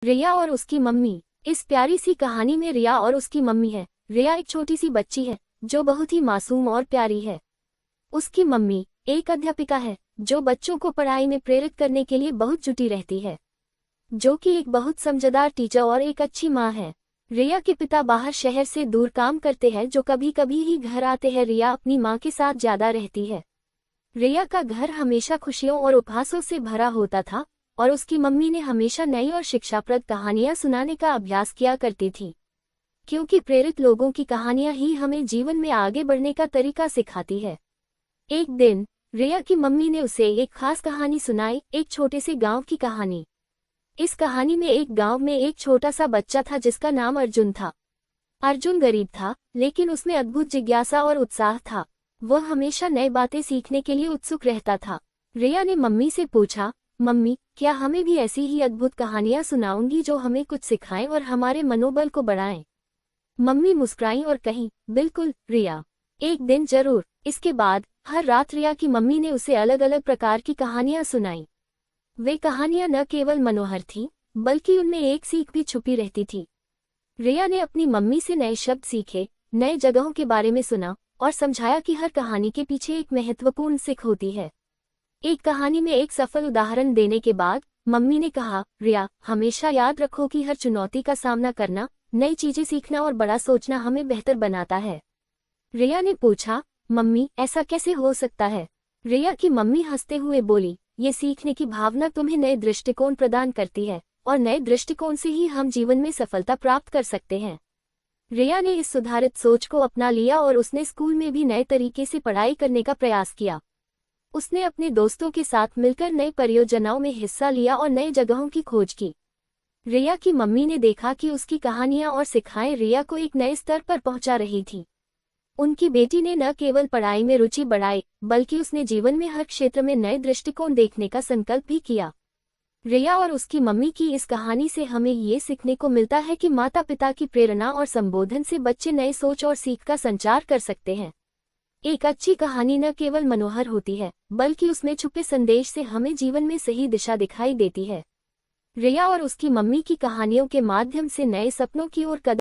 रिया और उसकी मम्मी। इस प्यारी सी कहानी में रिया और उसकी मम्मी है। रिया एक छोटी सी बच्ची है जो बहुत ही मासूम और प्यारी है। उसकी मम्मी एक अध्यापिका है जो बच्चों को पढ़ाई में प्रेरित करने के लिए बहुत जुटी रहती है, जो कि एक बहुत समझदार टीचर और एक अच्छी माँ है। रिया के पिता बाहर शहर से दूर काम करते हैं, जो कभी कभी ही घर आते हैं। रिया अपनी माँ के साथ ज्यादा रहती है। रिया का घर हमेशा खुशियों और उपहासों से भरा होता था और उसकी मम्मी ने हमेशा नई और शिक्षाप्रद कहानियां सुनाने का अभ्यास किया करती थी, क्योंकि प्रेरित लोगों की कहानियां ही हमें जीवन में आगे बढ़ने का तरीका सिखाती है। एक दिन रिया की मम्मी ने उसे एक खास कहानी सुनाई, एक छोटे से गांव की कहानी। इस कहानी में एक गांव में एक छोटा सा बच्चा था जिसका नाम अर्जुन था। अर्जुन गरीब था, लेकिन उसमें अद्भुत जिज्ञासा और उत्साह था। वह हमेशा नई बातें सीखने के लिए उत्सुक रहता था। रिया ने मम्मी से पूछा, मम्मी, क्या हमें भी ऐसी ही अद्भुत कहानियां सुनाऊंगी जो हमें कुछ सिखाएं और हमारे मनोबल को बढ़ाएं? मम्मी मुस्कुराई और कही, बिल्कुल रिया, एक दिन जरूर। इसके बाद हर रात रिया की मम्मी ने उसे अलग अलग प्रकार की कहानियां सुनाई। वे कहानियां न केवल मनोहर थीं, बल्कि उनमें एक सीख भी छुपी रहती थी। रिया ने अपनी मम्मी से नए शब्द सीखे, नए जगहों के बारे में सुना और समझाया कि हर कहानी के पीछे एक महत्वपूर्ण सीख होती है। एक कहानी में एक सफल उदाहरण देने के बाद मम्मी ने कहा, रिया, हमेशा याद रखो कि हर चुनौती का सामना करना, नई चीजें सीखना और बड़ा सोचना हमें बेहतर बनाता है। रिया ने पूछा, मम्मी, ऐसा कैसे हो सकता है? रिया की मम्मी हंसते हुए बोली, ये सीखने की भावना तुम्हें नए दृष्टिकोण प्रदान करती है और नए दृष्टिकोण से ही हम जीवन में सफलता प्राप्त कर सकते हैं। रिया ने इस सुधारित सोच को अपना लिया और उसने स्कूल में भी नए तरीके से पढ़ाई करने का प्रयास किया। उसने अपने दोस्तों के साथ मिलकर नई परियोजनाओं में हिस्सा लिया और नई जगहों की खोज की। रिया की मम्मी ने देखा कि उसकी कहानियां और सिखाएं रिया को एक नए स्तर पर पहुंचा रही थी। उनकी बेटी ने न केवल पढ़ाई में रुचि बढ़ाई, बल्कि उसने जीवन में हर क्षेत्र में नए दृष्टिकोण देखने का संकल्प भी किया। रिया और उसकी मम्मी की इस कहानी से हमें ये सीखने को मिलता है कि माता पिता की प्रेरणा और संबोधन से बच्चे नए सोच और सीख का संचार कर सकते हैं। एक अच्छी कहानी न केवल मनोहर होती है, बल्कि उसमें छुपे संदेश से हमें जीवन में सही दिशा दिखाई देती है। रिया और उसकी मम्मी की कहानियों के माध्यम से नए सपनों की ओर कदम